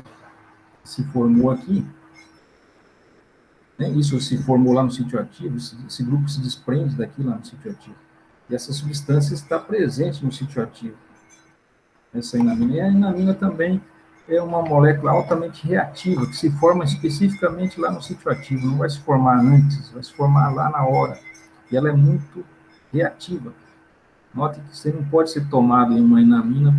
se formou aqui, né, isso se formou lá no sítio ativo, esse grupo se desprende daqui lá no sítio ativo. E essa substância está presente no sítio ativo, essa enamina. E a enamina também é uma molécula altamente reativa, que se forma especificamente lá no sítio ativo, não vai se formar antes, vai se formar lá na hora. E ela é muito reativa. Note que você não pode ser tomado em uma enamina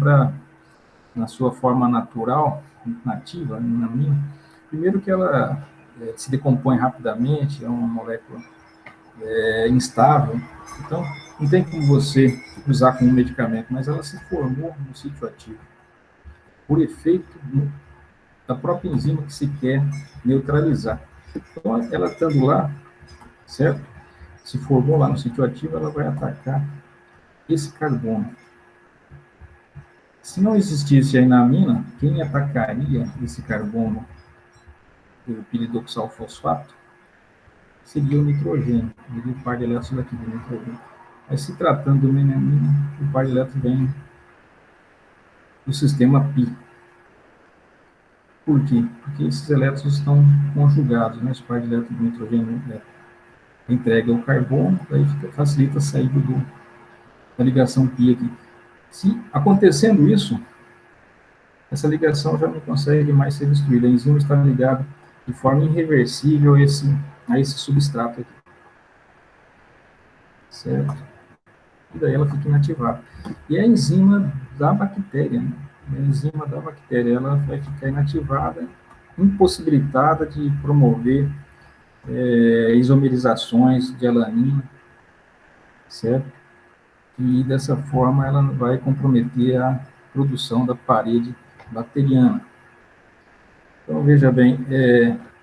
na sua forma natural, nativa, a enamina. Primeiro que ela se decompõe rapidamente, é uma molécula instável, então não tem como você usar como medicamento, mas ela se formou no sítio ativo, por efeito da própria enzima que se quer neutralizar. Então, ela estando lá, certo? Se formou lá no sítio ativo, ela vai atacar esse carbono. Se não existisse a enamina, quem atacaria esse carbono, o piridoxalfosfato, seria o nitrogênio, o par de elétrons daqui do nitrogênio. Mas se tratando de uma enamina, o par de elétrons vem do sistema π. Por quê? Porque esses elétrons estão conjugados, né? Esse par de elétrons do nitrogênio entrega o carbono, daí facilita a saída da ligação π aqui. Se acontecendo isso, essa ligação já não consegue mais ser destruída. A enzima está ligada de forma irreversível a esse substrato aqui. Certo? E daí ela fica inativada. E a enzima da bactéria, né? A enzima da bactéria, ela vai ficar inativada, impossibilitada de promover isomerizações de alanina, certo? E dessa forma ela vai comprometer a produção da parede bacteriana. Então, veja bem,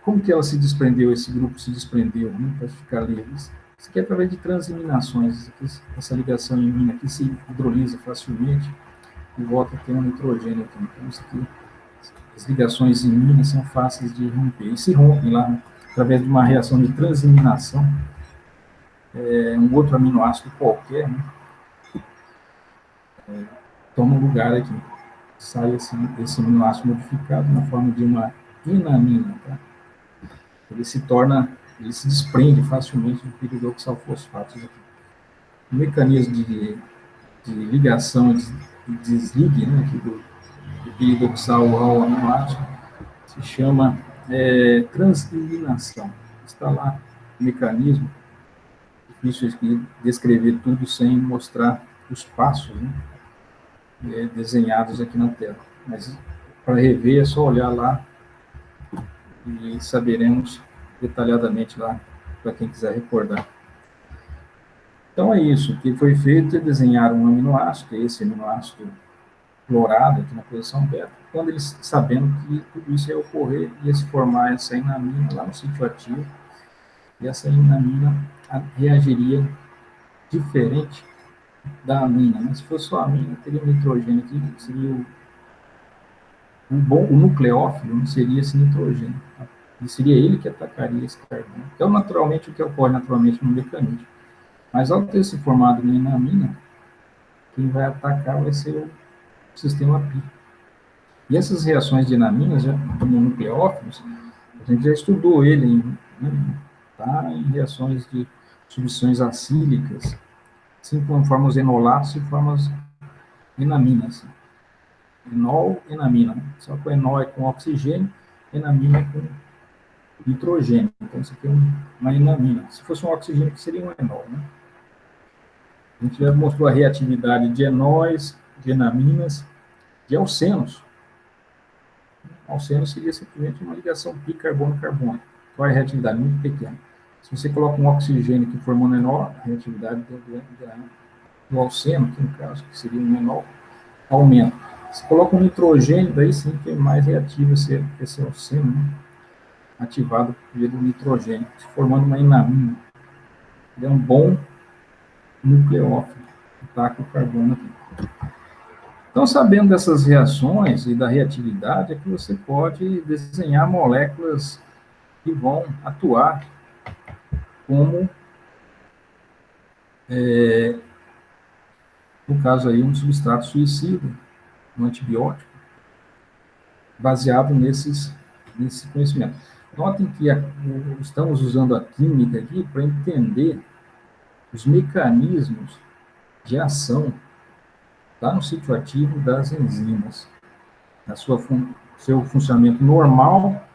como que ela se desprendeu, esse grupo se desprendeu, né, para ficar livre? Isso aqui é através de transaminações, essa ligação imina aqui se hidrolisa facilmente e volta a ter um nitrogênio aqui. Então, isso aqui, as ligações iminas são fáceis de romper, e se rompem lá, né, através de uma reação de transaminação, um outro aminoácido qualquer, né, toma lugar aqui. Sai esse aminoácido modificado na forma de uma enamina, tá? Ele se desprende facilmente do piridoxalfosfatos aqui. O mecanismo de ligação, de desligue, né, aqui do piridoxal ao aminoácido se chama transaminação. Está lá o mecanismo, difícil de descrever tudo sem mostrar os passos, né, desenhados aqui na tela. Mas para rever é só olhar lá e saberemos detalhadamente lá para quem quiser recordar. Então é isso. O que foi feito é desenhar um aminoácido, esse aminoácido clorado aqui na posição beta, quando eles sabendo que tudo isso ia ocorrer, ia se formar essa enamina lá no sítio ativo, e essa enamina reagiria diferente da amina, né? Se fosse só a amina, teria um nitrogênio aqui, seria o nucleófilo, não seria esse nitrogênio, tá? E seria ele que atacaria esse carbono. Então, naturalmente, o que ocorre naturalmente no mecanismo. Mas ao ter se formado uma enamina, quem vai atacar vai ser o sistema π. E essas reações de enaminas, como nucleófilos, a gente já estudou ele em reações de substituições acílicas, assim como formas enolatos e formas enaminas. enol, enamina, né? Só que o enol é com oxigênio, enamina é com nitrogênio. Então, isso aqui é uma enamina. Se fosse um oxigênio, que seria um enol, né? A gente já mostrou a reatividade de enóis, de enaminas, de alcenos. Alceno seria simplesmente uma ligação pi carbono-carbono. Qual é a reatividade? Muito pequena. Se você coloca um oxigênio que forma um enol, a reatividade do alceno, que no caso que seria um enol, aumenta. Se coloca um nitrogênio, daí sim que é mais reativo esse alceno, né? Ativado pelo nitrogênio, se formando uma enamina. Ele é um bom nucleófilo, ataca o carbono aqui. Então, sabendo dessas reações e da reatividade, é que você pode desenhar moléculas que vão atuar como, no caso aí, um substrato suicida, um antibiótico, baseado nesse conhecimento. Notem que estamos usando a química aqui para entender os mecanismos de ação no sítio ativo das enzimas, na seu funcionamento normal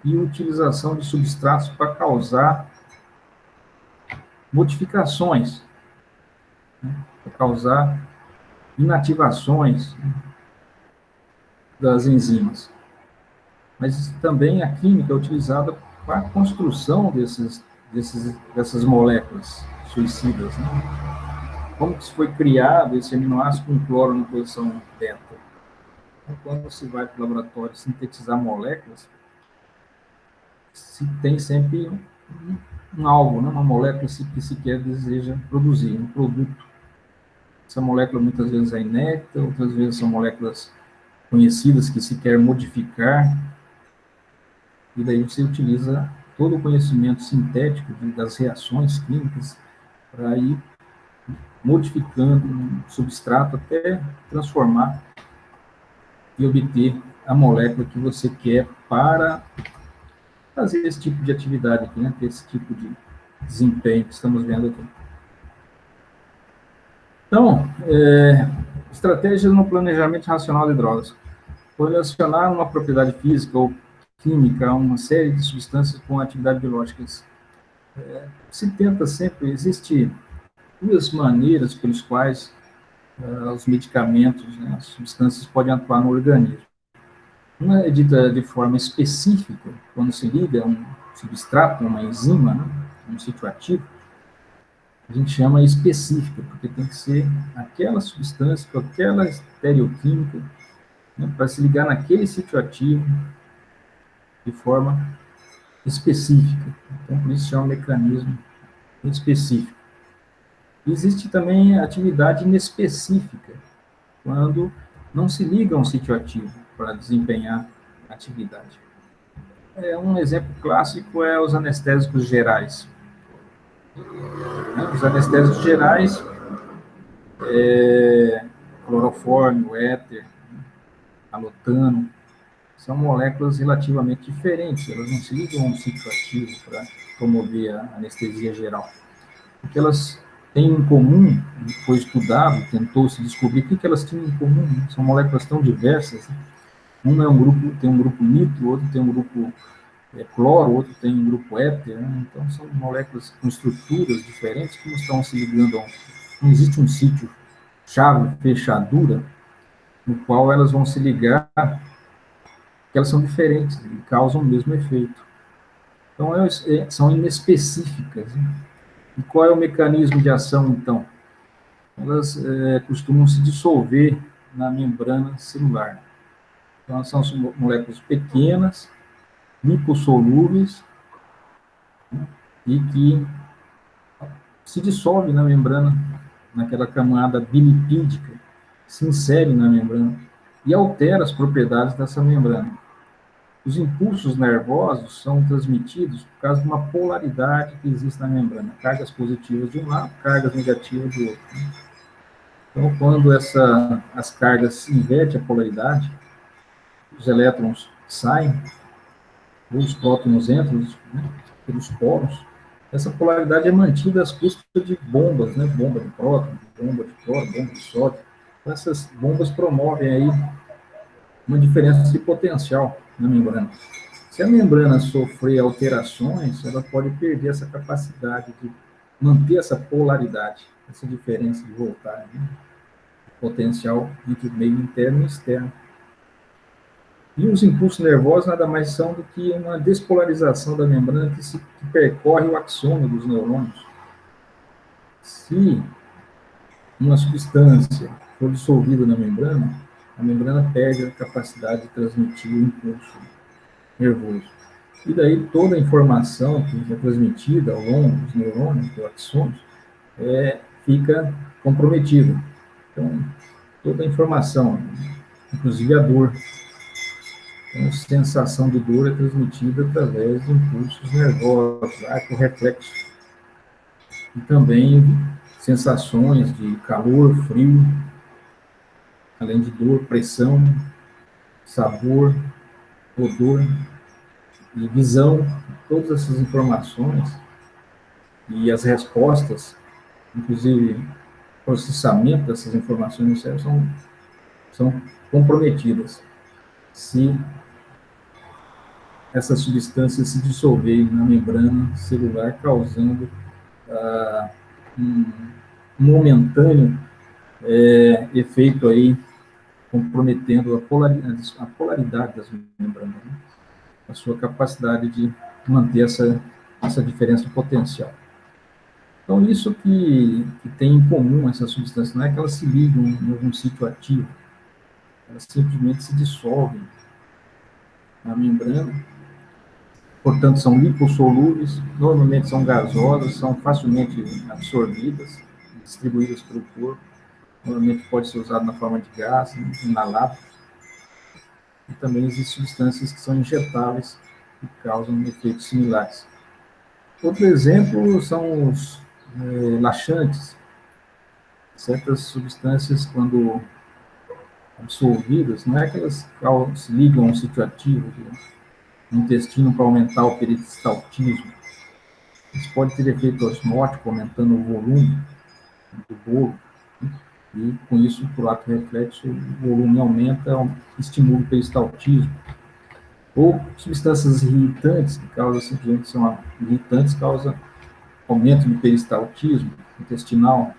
e utilização de substratos para causar modificações, né, para causar inativações, né, das enzimas. Mas também a química é utilizada para a construção dessas moléculas suicidas, né? Como que foi criado esse aminoácido com cloro na posição beta? Então, quando você vai para o laboratório sintetizar moléculas, se tem sempre um alvo, né? Uma molécula que se quer, deseja produzir, um produto. Essa molécula muitas vezes é inédita, outras vezes são moléculas conhecidas que se quer modificar, e daí você utiliza todo o conhecimento sintético das reações químicas para ir modificando um substrato até transformar e obter a molécula que você quer para fazer esse tipo de atividade aqui, né? Ter esse tipo de desempenho que estamos vendo aqui. Então, estratégias no planejamento racional de drogas. Relacionar uma propriedade física ou química a uma série de substâncias com atividade biológicas. Se tenta sempre, existe duas maneiras pelas quais os medicamentos, né, as substâncias podem atuar no organismo. Uma é dita de forma específica, quando se liga a um substrato, uma enzima, né, um sítio ativo, a gente chama específica, porque tem que ser aquela substância, com aquela estereoquímica, né, para se ligar naquele sítio ativo de forma específica. Então, por isso chama mecanismo específico. Existe também a atividade inespecífica, quando não se liga a um sítio ativo para desempenhar a atividade. Um exemplo clássico é os anestésicos gerais. Os anestésicos gerais, clorofórmio, éter, alotano, são moléculas relativamente diferentes, elas não se ligam a um sítio ativo para promover a anestesia geral. Porque elas têm em comum, foi estudado, tentou-se descobrir o que elas tinham em comum, né? São moléculas tão diversas, né? Tem um grupo nitro, outro tem um grupo cloro, outro tem um grupo éter, né? Então são moléculas com estruturas diferentes que não estão se ligando não existe um sítio chave, fechadura, no qual elas vão se ligar, que elas são diferentes e causam o mesmo efeito. Então são inespecíficas, né? E qual é o mecanismo de ação, então? Elas costumam se dissolver na membrana celular. Então, elas são moléculas pequenas, lipossolúveis, né, e que se dissolvem na membrana, naquela camada bilipídica, se insere na membrana e altera as propriedades dessa membrana. Os impulsos nervosos são transmitidos por causa de uma polaridade que existe na membrana. Cargas positivas de um lado, cargas negativas do outro. Então, quando as cargas se invertem a polaridade, os elétrons saem, os prótons entram, né, pelos poros, essa polaridade é mantida às custas de bombas, né? Bomba de próton, bomba de cloro, bomba de sódio. Então, essas bombas promovem aí uma diferença de potencial na membrana. Se a membrana sofrer alterações, ela pode perder essa capacidade de manter essa polaridade, essa diferença de voltagem, né? Potencial entre o meio interno e externo. E os impulsos nervosos nada mais são do que uma despolarização da membrana que percorre o axônio dos neurônios. Se uma substância for dissolvida na membrana, a membrana perde a capacidade de transmitir o impulso nervoso. E daí toda a informação que é transmitida ao longo dos neurônios, do axônio, fica comprometida. Então, toda a informação, inclusive a dor, então, a sensação de dor é transmitida através de impulsos nervosos, arco reflexo. E também sensações de calor, frio, além de dor, pressão, sabor, odor e visão. Todas essas informações e as respostas, inclusive processamento dessas informações no cérebro, são comprometidas se essas substâncias se dissolverem na membrana celular, causando um momentâneo efeito aí, comprometendo a polaridade das membranas, né? A sua capacidade de manter essa diferença potencial. Então, isso que tem em comum essas substâncias, não é que elas se ligam em algum sítio ativo, elas simplesmente se dissolvem na membrana, portanto, são lipossolúveis, normalmente são gasosas, são facilmente absorvidas, distribuídas pelo corpo, normalmente pode ser usado na forma de gás, inalado, e também existem substâncias que são injetáveis e causam efeitos similares. Outro exemplo são os laxantes. Certas substâncias, quando absorvidas, não é que elas se ligam a um sítio ativo do intestino para aumentar o peristaltismo. Isso pode ter efeito osmótico, aumentando o volume do bolo, né? E com isso, por ato reflexo, o volume aumenta, estimula o peristaltismo. Ou substâncias irritantes, que causam simplesmente são irritantes, causam aumento do peristaltismo intestinal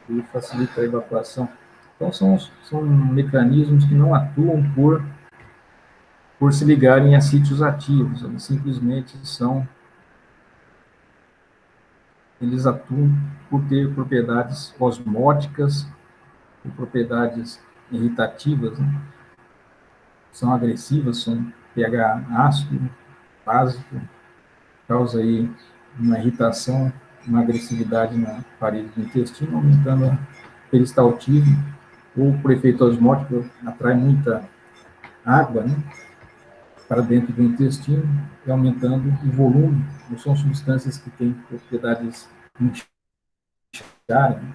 e facilita a evacuação. Então, são mecanismos que não atuam por se ligarem a sítios ativos, eles simplesmente eles atuam por ter propriedades osmóticas, por propriedades irritativas, né? São agressivas, são pH ácido, básico, causa aí uma irritação, uma agressividade na parede do intestino, aumentando o peristaltismo, ou por efeito osmótico, atrai muita água, né, para dentro do intestino, e aumentando o volume. Não são substâncias que têm propriedades inchadas, né?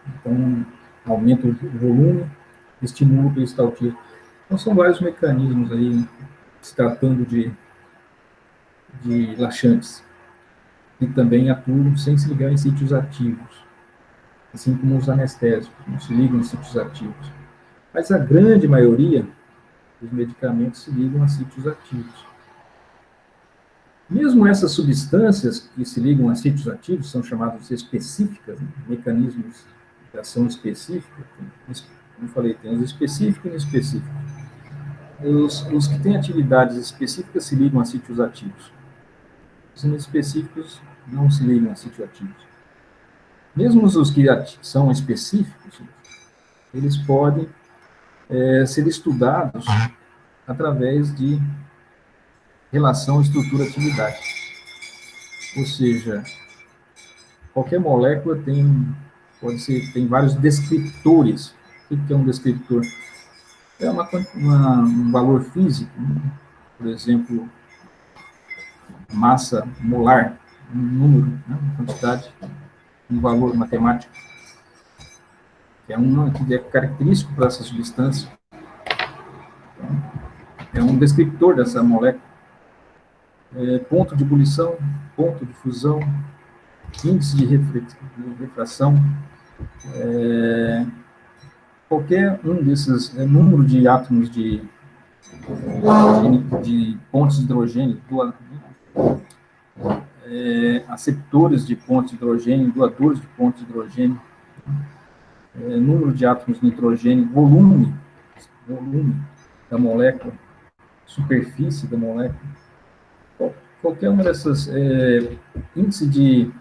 Então, aumenta o volume, estimula o peristaltismo. Então, são vários mecanismos aí, se tratando de laxantes, que também atuam sem se ligar em sítios ativos, assim como os anestésicos, não se ligam em sítios ativos. Mas a grande maioria dos medicamentos se ligam a sítios ativos. Mesmo essas substâncias que se ligam a sítios ativos são chamadas específicas, né? Mecanismos de ação específica. Como eu falei, tem os específicos e inespecíficos. Os que têm atividades específicas se ligam a sítios ativos. Os inespecíficos não se ligam a sítios ativos. Mesmo os que são específicos, eles podem ser estudados através de relação estrutura-atividade. Ou seja, qualquer molécula tem vários descritores. O que é um descritor? É um valor físico, né? Por exemplo, massa molar, um número, né? Uma quantidade, um valor matemático, que é característico para essa substância. Então, é um descritor dessa molécula. Ponto de ebulição, ponto de fusão, índice de refração, qualquer um desses número de átomos de pontes de hidrogênio, aceptores de pontes de hidrogênio, doadores de pontes de hidrogênio, número de átomos de nitrogênio, volume da molécula, superfície da molécula, qualquer uma dessas índice de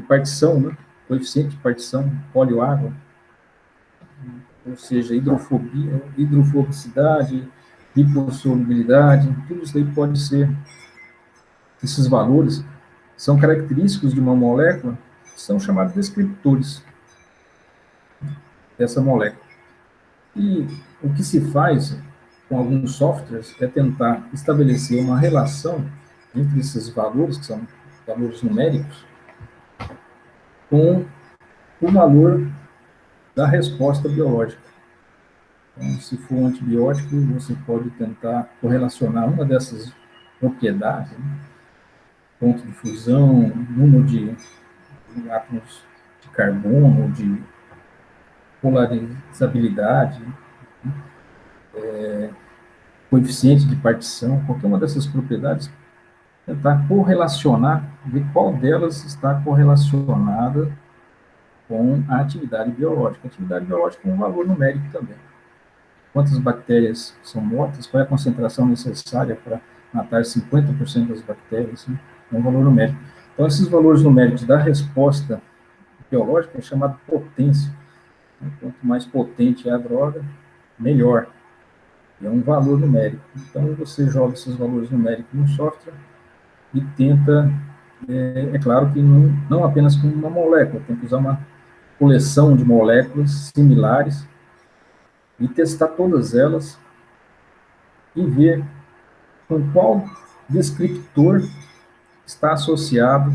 partição, né? Coeficiente de partição, óleo-água, ou seja, hidrofobia, hidrofobicidade, lipossolubilidade, tudo isso aí pode ser, esses valores são característicos de uma molécula, que são chamados descriptores dessa molécula. E o que se faz com alguns softwares é tentar estabelecer uma relação entre esses valores, que são valores numéricos, com o valor da resposta biológica. Então, se for um antibiótico, você pode tentar correlacionar uma dessas propriedades, né? Ponto de fusão, número de átomos de carbono, de polarizabilidade, coeficiente de partição, qualquer uma dessas propriedades, tentar correlacionar, ver qual delas está correlacionada com a atividade biológica. A atividade biológica é um valor numérico também. Quantas bactérias são mortas, qual é a concentração necessária para matar 50% das bactérias, né? É um valor numérico. Então, esses valores numéricos da resposta biológica é chamado potência. Quanto mais potente é a droga, melhor. É um valor numérico. Então, você joga esses valores numéricos no software e tenta, é claro que não apenas com uma molécula, tem que usar uma coleção de moléculas similares e testar todas elas e ver com qual descriptor está associado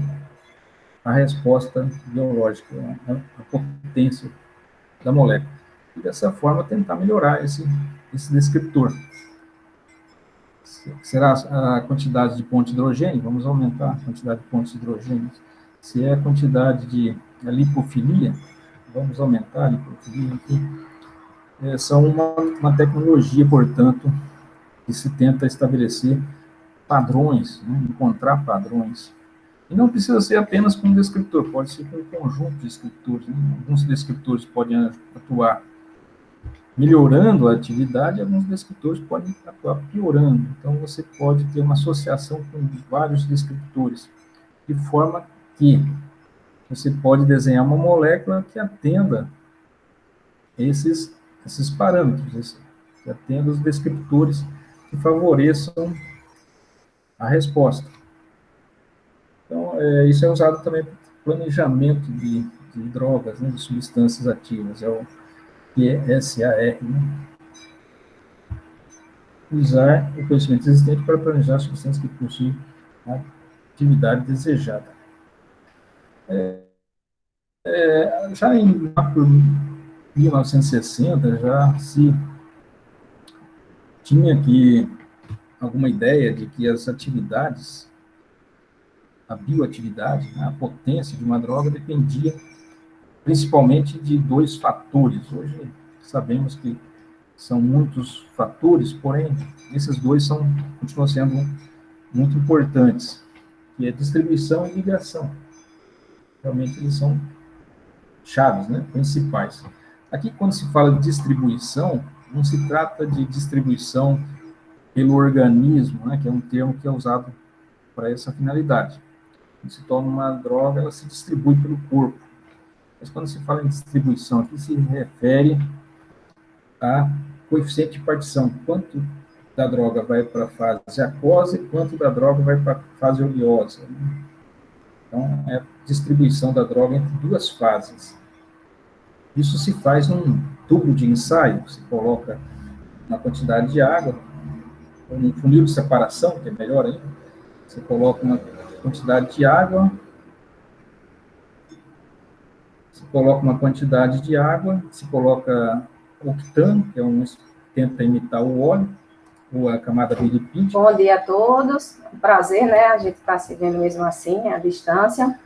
a resposta biológica, a potência da molécula. E dessa forma tentar melhorar esse descriptor. Será a quantidade de ponte de hidrogênio? Vamos aumentar a quantidade de pontes de hidrogênio. Se é a quantidade de lipofilia, vamos aumentar a lipofilia. Enfim, são uma tecnologia, portanto, que se tenta estabelecer padrões, né? Encontrar padrões. E não precisa ser apenas com um descriptor, pode ser com um conjunto de descriptores, né? Alguns descriptores podem atuar melhorando a atividade, alguns descriptores podem atuar piorando. Então, você pode ter uma associação com vários descriptores, de forma que você pode desenhar uma molécula que atenda esses parâmetros, que atenda os descriptores que favoreçam a resposta. Então, isso é usado também para planejamento de drogas, né, de substâncias ativas, é o QSAR, né? Usar o conhecimento existente para planejar substâncias que possuem a atividade desejada. Já por 1960, já se tinha aqui alguma ideia de que as atividades, a bioatividade, né, a potência de uma droga dependia principalmente de dois fatores. Hoje sabemos que são muitos fatores, porém, esses dois continuam sendo muito importantes, que é distribuição e ligação. Realmente, eles são chaves, né, principais. Aqui, quando se fala de distribuição, não se trata de distribuição pelo organismo, né, que é um termo que é usado para essa finalidade. Quando se toma uma droga, ela se distribui pelo corpo. Mas quando se fala em distribuição, aqui se refere a coeficiente de partição, quanto da droga vai para a fase aquosa e quanto da droga vai para a fase oleosa. Então, é a distribuição da droga entre duas fases. Isso se faz num tubo de ensaio, se coloca uma quantidade de água, ou num funil de separação, que é melhor ainda, você coloca uma quantidade de água, se coloca octano, que é tenta imitar o óleo, ou a camada bilipídica. Bom dia a todos, prazer, né, a gente está se vendo mesmo assim, à distância.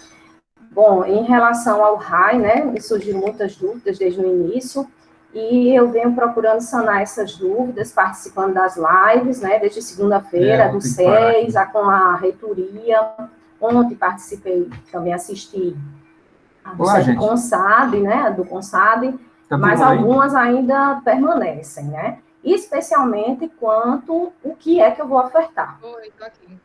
Bom, em relação ao RAI, né, me surgiram muitas dúvidas desde o início, e eu venho procurando sanar essas dúvidas, participando das lives, né, desde segunda-feira, do SES, com a reitoria. Ontem participei, também assisti a do CONSAD, né, do CONSAD, mas algumas ainda permanecem, né, especialmente quanto o que é que eu vou ofertar. Oi, tô aqui.